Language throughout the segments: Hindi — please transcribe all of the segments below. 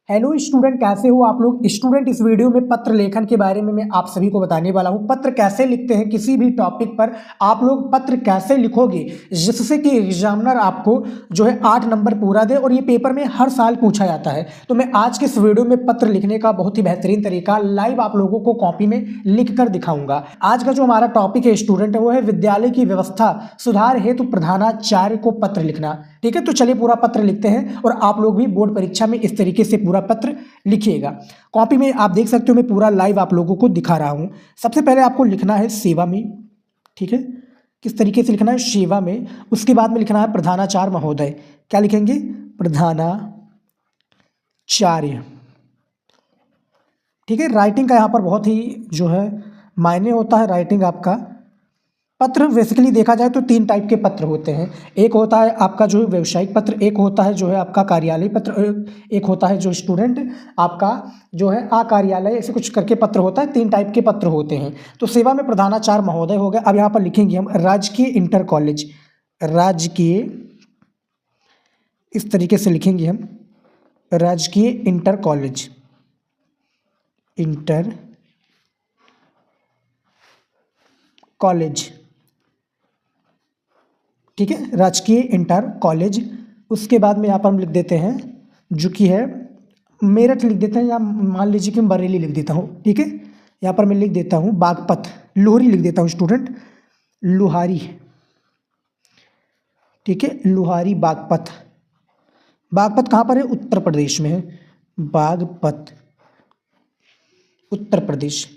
हेलो स्टूडेंट, कैसे हो आप लोग। स्टूडेंट, इस वीडियो में पत्र लेखन के बारे में मैं आप सभी को बताने वाला हूं। पत्र कैसे लिखते हैं, किसी भी टॉपिक पर आप लोग पत्र कैसे लिखोगे जिससे कि एग्जामिनर आपको जो है 8 नंबर पूरा दे, और ये पेपर में हर साल पूछा जाता है। तो मैं आज के इस वीडियो में पत्र लिखने का बहुत ही बेहतरीन तरीका लाइव आप लोगों को कॉपी में लिख कर दिखाऊंगा। आज का जो हमारा टॉपिक है स्टूडेंट, वो है विद्यालय की व्यवस्था सुधार हेतु प्रधानाचार्य को पत्र लिखना। ठीक है, तो चलिए पूरा पत्र लिखते हैं और आप लोग भी बोर्ड परीक्षा में इस तरीके से पूरा पत्र लिखिएगा। कॉपी में आप देख सकते हो, मैं पूरा लाइव आप लोगों को दिखा रहा हूं। सबसे पहले आपको लिखना है सेवा में। ठीक है, किस तरीके से लिखना है, सेवा में। उसके बाद में लिखना है प्रधानाचार्य महोदय। क्या लिखेंगे, प्रधानाचार्य। ठीक है, राइटिंग का यहाँ पर बहुत ही जो है मायने होता है राइटिंग आपका। पत्र बेसिकली देखा जाए तो 3 टाइप के पत्र होते हैं। एक होता है आपका जो व्यावसायिक पत्र, एक होता है जो है आपका कार्यालय पत्र, एक होता है जो स्टूडेंट आपका जो है अकार्यालय, ऐसे कुछ करके पत्र होता है। 3 टाइप के पत्र होते हैं। तो सेवा में प्रधानाचार्य महोदय हो गया। अब यहाँ पर लिखेंगे हम राजकीय इंटर कॉलेज। राजकीय, इस तरीके से लिखेंगे हम, राजकीय इंटर कॉलेज। इंटर कॉलेज, ठीक है, राजकीय इंटर कॉलेज। उसके बाद में यहाँ पर हम लिख देते हैं जो कि है मेरठ लिख देते हैं, या मान लीजिए कि मैं बरेली लिख देता हूँ। ठीक है, यहाँ पर मैं लिख देता हूँ बागपत, लोहरी लिख देता हूँ स्टूडेंट, लुहारी। ठीक है, लुहारी बागपत। बागपत कहाँ पर है, उत्तर प्रदेश में है। बागपत उत्तर प्रदेश,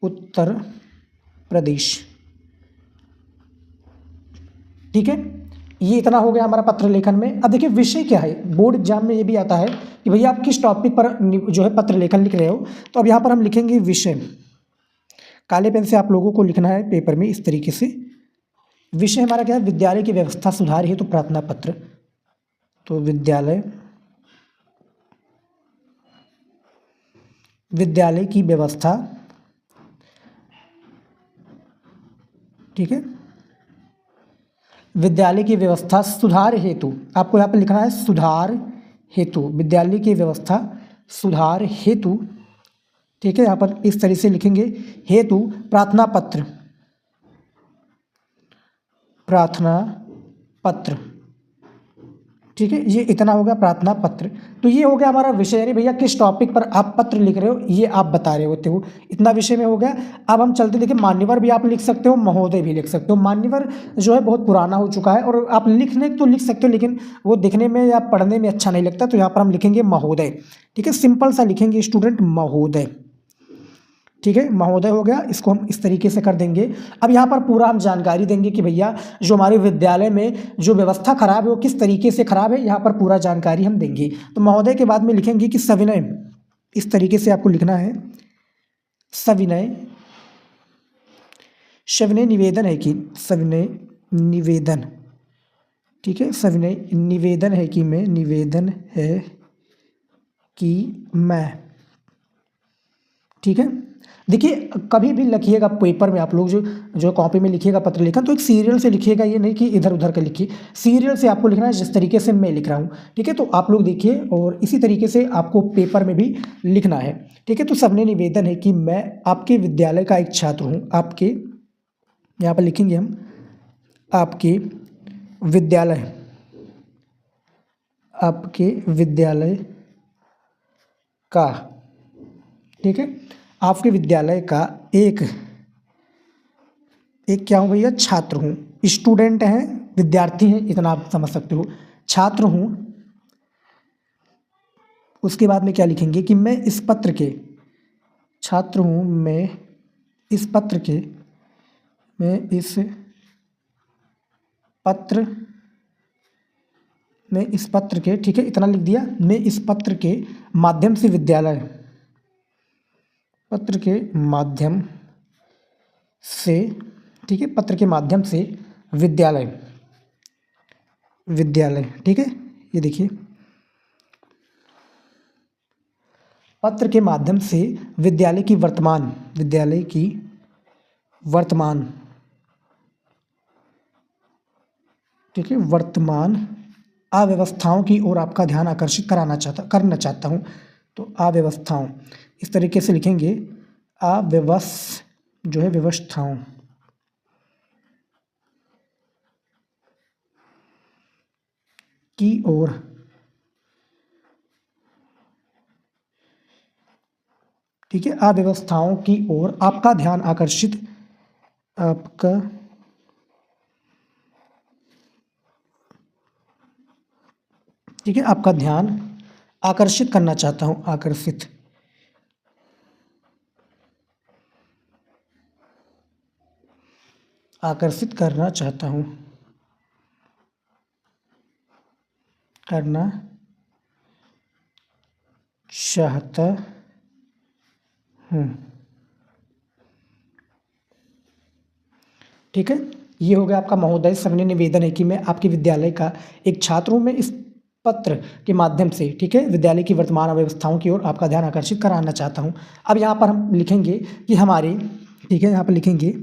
उत्तर प्रदेश। ठीक है, ये इतना हो गया हमारा पत्र लेखन में। अब देखिए विषय क्या है, बोर्ड एग्जाम में ये भी आता है कि भैया आप किस टॉपिक पर जो है पत्र लेखन लिख रहे हो। तो अब यहाँ पर हम लिखेंगे विषय। काले पेन से आप लोगों को लिखना है पेपर में इस तरीके से। विषय हमारा क्या है, विद्यालय की व्यवस्था सुधार हेतु तो प्रार्थना पत्र। तो विद्यालय की व्यवस्था, ठीक है, विद्यालय की व्यवस्था सुधार हेतु, आपको यहाँ पर लिखना है सुधार हेतु, विद्यालय की व्यवस्था सुधार हेतु। ठीक है, यहाँ पर इस तरह से लिखेंगे, हेतु प्रार्थना पत्र, प्रार्थना पत्र। ठीक है, ये इतना हो गया प्रार्थना पत्र। तो ये हो गया हमारा विषय, यानी भैया किस टॉपिक पर आप पत्र लिख रहे हो ये आप बता रहे होते हो। इतना विषय में हो गया। अब हम चलते, देखिए मान्यवर भी आप लिख सकते हो, महोदय भी लिख सकते हो। मान्यवर जो है बहुत पुराना हो चुका है, और आप लिखने तो लिख सकते हो लेकिन वो दिखने में या पढ़ने में अच्छा नहीं लगता। तो यहाँ पर हम लिखेंगे महोदय। ठीक है, सिंपल सा लिखेंगे स्टूडेंट, महोदय। ठीक है, महोदय हो गया। इसको हम इस तरीके से कर देंगे। अब यहाँ पर पूरा हम जानकारी देंगे कि भैया जो हमारे विद्यालय में जो व्यवस्था खराब है वो किस तरीके से खराब है, यहाँ पर पूरा जानकारी हम देंगे। तो महोदय के बाद में लिखेंगे कि सविनय, इस तरीके से आपको लिखना है, सविनय। सविनय निवेदन है कि, सविनय निवेदन। ठीक है, सविनय निवेदन है कि मैं, निवेदन है कि मैं। ठीक है, देखिए कभी भी लिखिएगा पेपर में आप लोग जो कॉपी में लिखिएगा पत्र लेखन, तो एक सीरियल से लिखिएगा, ये नहीं कि इधर उधर का लिखिए। सीरियल से आपको लिखना है जिस तरीके से मैं लिख रहा हूँ। ठीक है, तो आप लोग देखिए और इसी तरीके से आपको पेपर में भी लिखना है। ठीक है, तो सबने निवेदन है कि मैं आपके विद्यालय का एक छात्र हूँ। आपके, यहाँ पर लिखेंगे हम, आपके विद्यालय, आपके विद्यालय का, ठीक है, आपके विद्यालय का एक क्या हूँ भैया, छात्र हूँ। स्टूडेंट हैं, विद्यार्थी हैं, इतना आप समझ सकते हो, छात्र हूँ। उसके बाद में क्या लिखेंगे कि मैं इस पत्र के, छात्र हूँ मैं इस पत्र के, मैं इस पत्र, मैं इस पत्र के, ठीक है, इतना लिख दिया। मैं इस पत्र के माध्यम से विद्यालय, पत्र के माध्यम से, ठीक है, पत्र के माध्यम से विद्यालय, ठीक है, ये देखिए, पत्र के माध्यम से विद्यालय की वर्तमान, ठीक है, वर्तमान अव्यवस्थाओं की ओर आपका ध्यान आकर्षित करना चाहता हूँ। तो अव्यवस्थाओं इस तरीके से लिखेंगे, जो है व्यवस्थाओं की ओर ठीक है, अव्यवस्थाओं की ओर आपका ध्यान आकर्षित आपका ठीक है, आपका ध्यान आकर्षित करना चाहता हूं, आकर्षित करना चाहता हूं, करना चाहता हूं। ठीक है, ये हो गया आपका महोदय। सविनय निवेदन है कि मैं आपके विद्यालय का एक छात्र हूं। मैं इस पत्र के माध्यम से ठीक है विद्यालय की वर्तमान अव्यवस्थाओं की ओर आपका ध्यान आकर्षित कराना चाहता हूं। अब यहाँ पर हम लिखेंगे कि हमारे ठीक है, यहाँ पर लिखेंगे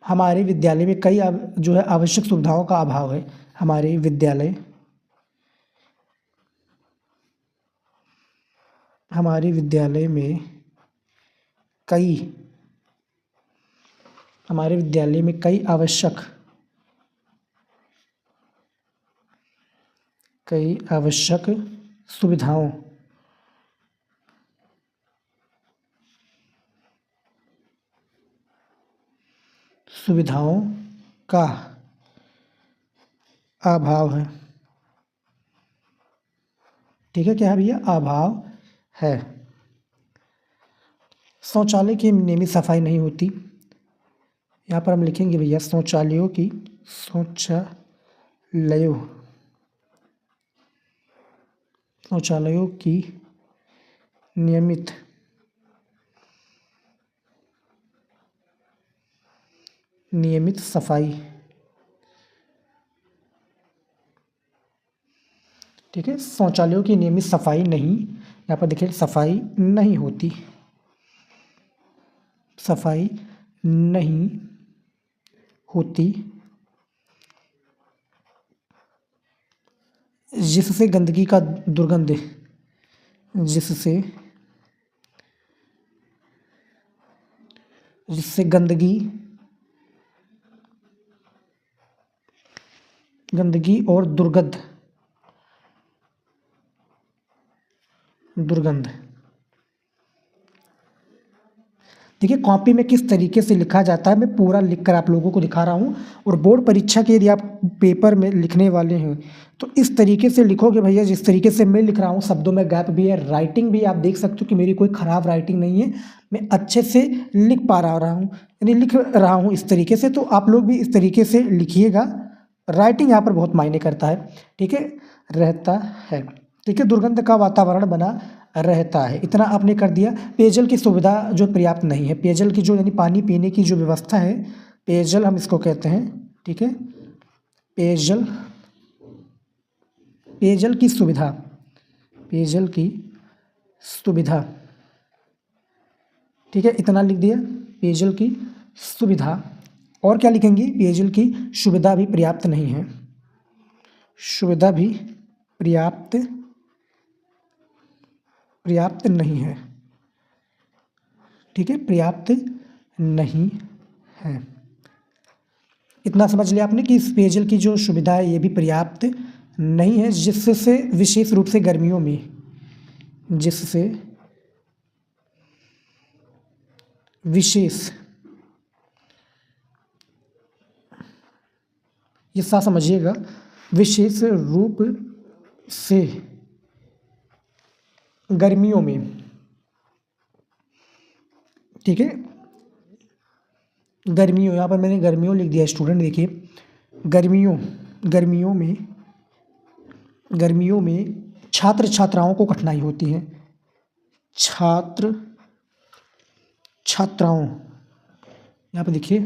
हमारे विद्यालय में कई जो है आवश्यक सुविधाओं का अभाव है। हमारे विद्यालय में कई हमारे विद्यालय में कई आवश्यक सुविधाओं का अभाव है। ठीक है, क्या है भैया? अभाव है। शौचालय की नियमित सफाई नहीं होती। यहाँ पर हम लिखेंगे भैया शौचालयों की नियमित सफाई। ठीक है, शौचालयों की नियमित सफाई नहीं, यहाँ पर देखिए सफाई नहीं होती जिससे गंदगी का दुर्गंध जिससे गंदगी और दुर्गंध देखिए कॉपी में किस तरीके से लिखा जाता है, मैं पूरा लिखकर आप लोगों को दिखा रहा हूँ। और बोर्ड परीक्षा के यदि आप पेपर में लिखने वाले हैं तो इस तरीके से लिखोगे भैया, जिस तरीके से मैं लिख रहा हूँ। शब्दों में गैप भी है, राइटिंग भी आप देख सकते हो कि मेरी कोई ख़राब राइटिंग नहीं है, मैं अच्छे से लिख रहा हूँ, यानी लिख रहा हूँ इस तरीके से। तो आप लोग भी इस तरीके से लिखिएगा, राइटिंग यहाँ पर बहुत मायने करता है। ठीक है, रहता है। ठीक है, दुर्गंध का वातावरण बना रहता है, इतना आपने कर दिया। पेयजल की सुविधा जो पर्याप्त नहीं है, पेयजल की जो यानी पानी पीने की जो व्यवस्था है, पेयजल हम इसको कहते हैं। ठीक है, पेयजल की सुविधा ठीक है, इतना लिख दिया, पेयजल की सुविधा। और क्या लिखेंगे? पेयजल की सुविधा भी पर्याप्त नहीं है, सुविधा भी पर्याप्त नहीं है। ठीक है, पर्याप्त नहीं है, इतना समझ लिया आपने कि इस पेयजल की जो सुविधा है ये भी पर्याप्त नहीं है, जिससे विशेष रूप से गर्मियों में ये सा समझिएगा, विशेष रूप से गर्मियों में। ठीक है, गर्मियों, यहाँ पर मैंने गर्मियों लिख दिया स्टूडेंट। देखिए गर्मियों में छात्र छात्राओं को कठिनाई होती है, छात्राओं यहाँ पर देखिए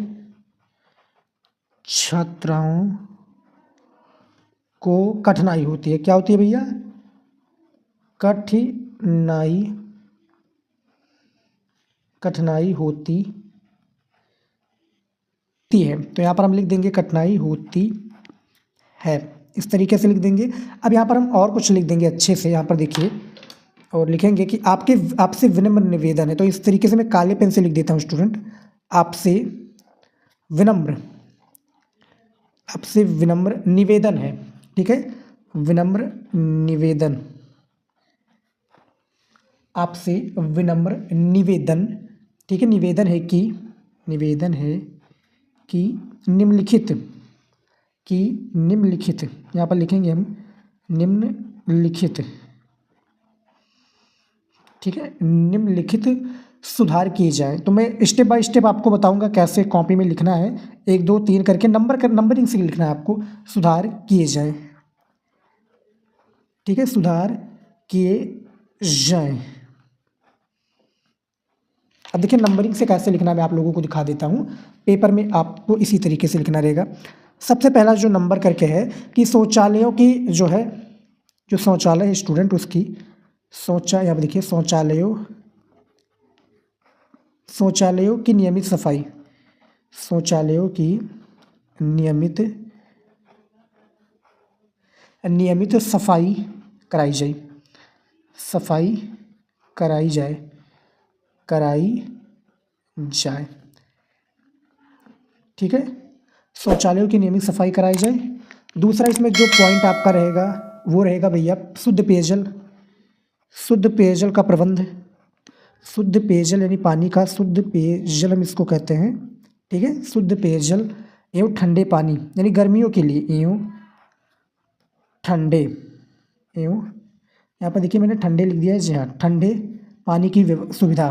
छात्राओं को कठिनाई होती है। क्या होती है भैया? कठिनाई होती है। तो यहाँ पर हम लिख देंगे कठिनाई होती है, इस तरीके से लिख देंगे। अब यहाँ पर हम और कुछ लिख देंगे अच्छे से, यहाँ पर देखिए, और लिखेंगे कि आपसे विनम्र निवेदन है। तो इस तरीके से मैं काले पेन से लिख देता हूँ स्टूडेंट, आपसे विनम्र, आपसे विनम्र निवेदन है। ठीक है, विनम्र निवेदन, आपसे विनम्र निवेदन। ठीक है, निवेदन है कि, निवेदन है कि निम्नलिखित, कि निम्नलिखित, यहाँ पर लिखेंगे हम निम्नलिखित। ठीक है, निम्नलिखित सुधार किए जाए। तो मैं स्टेप बाय स्टेप आपको बताऊंगा कैसे कॉपी में लिखना है, 1 2 3 करके नंबरिंग से लिखना है आपको। सुधार किए जाए, ठीक है, सुधार किए जाए। अब देखिए नंबरिंग से कैसे लिखना मैं आप लोगों को दिखा देता हूँ। पेपर में आपको इसी तरीके से लिखना रहेगा। सबसे पहला जो नंबर करके है कि शौचालयों की जो है, जो शौचालय है स्टूडेंट, उसकी यहाँ पर देखिए शौचालयों की नियमित सफाई, शौचालयों की नियमित सफाई कराई जाए, सफाई कराई जाए, कराई जाए। ठीक है, शौचालयों की नियमित सफाई कराई जाए। दूसरा इसमें जो पॉइंट आपका रहेगा वो रहेगा भैया शुद्ध पेयजल, शुद्ध पेयजल का प्रबंध। शुद्ध पेयजल यानी पानी का शुद्ध पेयजल हम इसको कहते हैं। ठीक है, शुद्ध पेयजल एवं ठंडे पानी यानी गर्मियों के लिए एवं ठंडे एवं, यहाँ पर देखिए मैंने ठंडे लिख दिया है, जी हाँ, ठंडे पानी की सुविधा,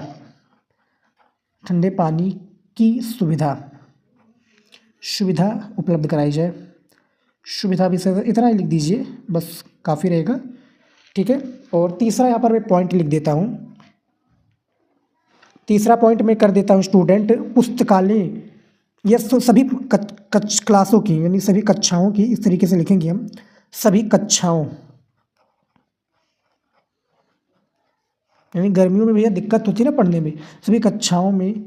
ठंडे पानी की सुविधा उपलब्ध कराई जाए। सुविधा भी से इतना ही लिख दीजिए, बस काफ़ी रहेगा। ठीक है, और तीसरा यहाँ पर मैं पॉइंट लिख देता हूँ। तीसरा पॉइंट मैं कर देता हूँ स्टूडेंट, पुस्तकालय, यह सभी क्लासों की यानी सभी कक्षाओं की, इस तरीके से लिखेंगे हम, सभी कक्षाओं, यानी गर्मियों में भैया दिक्कत होती है ना पढ़ने में, सभी कक्षाओं में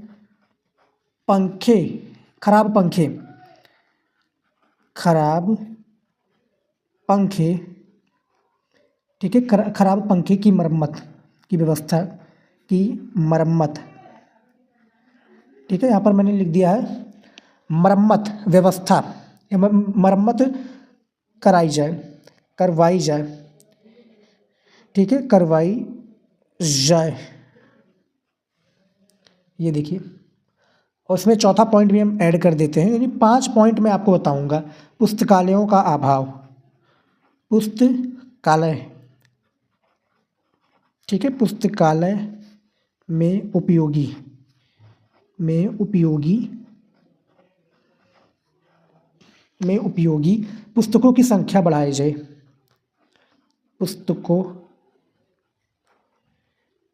पंखे, खराब पंखे, खराब पंखे, ठीक है, खराब पंखे की मरम्मत की व्यवस्था की मरम्मत। ठीक है, यहाँ पर मैंने लिख दिया है मरम्मत व्यवस्था, मरम्मत कराई जाए, करवाई जाए। ठीक है, करवाई जाए, ये देखिए। और उसमें चौथा पॉइंट भी हम ऐड कर देते हैं, यानी 5 पॉइंट मैं आपको बताऊंगा। पुस्तकालयों का अभाव, पुस्तकालय, ठीक है, पुस्तकालय में उपयोगी, पुस्तकों की संख्या बढ़ाई जाए,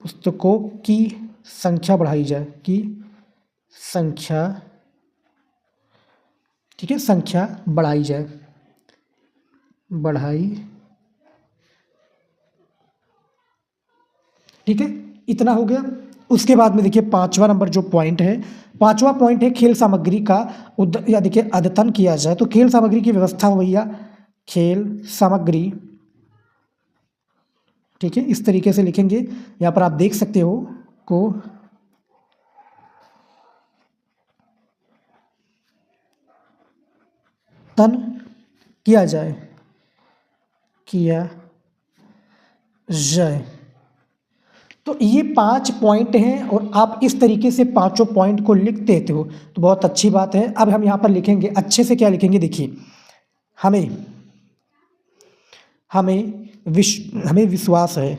पुस्तकों की संख्या बढ़ाई जाए, की संख्या, ठीक है, संख्या बढ़ाई जाए, बढ़ाई। ठीक है, इतना हो गया। उसके बाद में देखिए 5वां नंबर जो पॉइंट है, 5वां पॉइंट है खेल सामग्री का या देखिए अद्यतन किया जाए। तो खेल सामग्री की व्यवस्था हो भैया, खेल सामग्री। ठीक है, इस तरीके से लिखेंगे, यहाँ पर आप देख सकते हो को तन किया जाए, तो ये 5 पॉइंट हैं और आप इस तरीके से पांचों पॉइंट को लिख देते हो तो बहुत अच्छी बात है। अब हम यहाँ पर लिखेंगे अच्छे से, क्या लिखेंगे देखिए, हमें विश्वास है,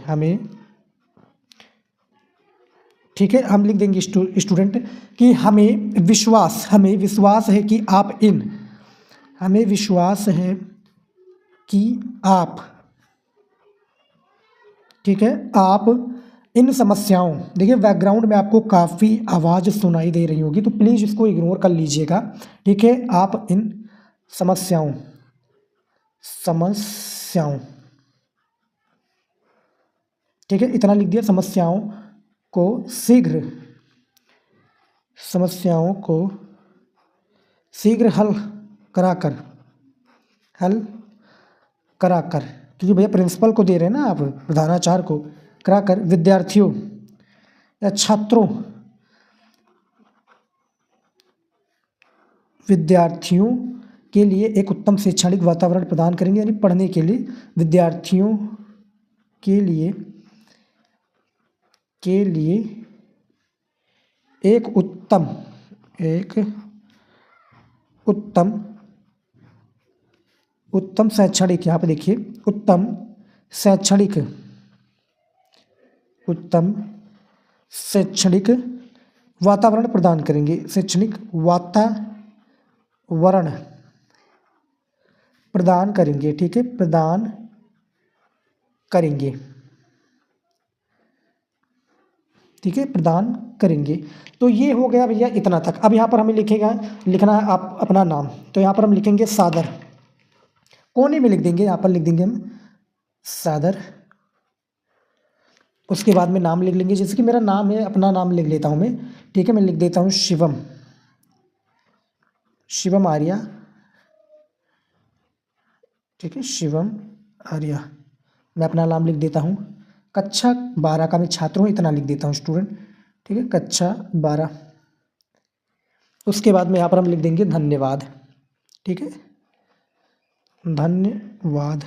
ठीक है, हम लिख देंगे स्टूडेंट कि हमें विश्वास है कि आप हमें विश्वास है कि आप, ठीक है, आप इन समस्याओं, देखिए बैकग्राउंड में आपको काफ़ी आवाज़ सुनाई दे रही होगी तो प्लीज़ इसको इग्नोर कर लीजिएगा। ठीक है, आप इन समस्याओं, ठीक है, इतना लिख दिया, समस्याओं को शीघ्र हल कराकर, हल कराकर, क्योंकि भैया प्रिंसिपल को दे रहे हैं ना आप, प्रधानाचार्य को, कराकर विद्यार्थियों या छात्रों, विद्यार्थियों के लिए एक उत्तम शैक्षणिक वातावरण प्रदान करेंगे, यानी पढ़ने के लिए, विद्यार्थियों के लिए एक उत्तम शैक्षणिक, यहाँ पे देखिए उत्तम शैक्षणिक वातावरण प्रदान करेंगे, शैक्षणिक वातावरण प्रदान करेंगे, ठीक है, प्रदान करेंगे, ठीक है, प्रदान करेंगे। तो ये हो गया भैया इतना तक। अब यहाँ पर हमें लिखना है आप अपना नाम, तो यहाँ पर हम लिखेंगे सादर, कोने में लिख देंगे, यहाँ पर लिख देंगे हम सादर। उसके बाद में नाम लिख लेंगे, जैसे कि मेरा नाम है, अपना नाम लिख लेता हूँ मैं, ठीक है, मैं लिख देता हूँ शिवम आर्या, ठीक है, शिवम आर्या, मैं अपना नाम लिख देता हूँ। कक्षा 12 का मैं छात्र हूँ, इतना लिख देता हूँ स्टूडेंट, ठीक है, कक्षा 12। उसके बाद में यहाँ पर हम लिख देंगे धन्यवाद, ठीक है, धन्यवाद,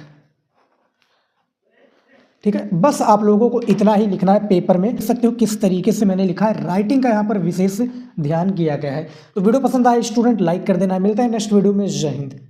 ठीक है। बस आप लोगों को इतना ही लिखना है पेपर में। देख सकते हो किस तरीके से मैंने लिखा है, राइटिंग का यहाँ पर विशेष ध्यान किया गया है। तो वीडियो पसंद आए स्टूडेंट लाइक कर देना। मिलता है नेक्स्ट वीडियो में। जय हिंद।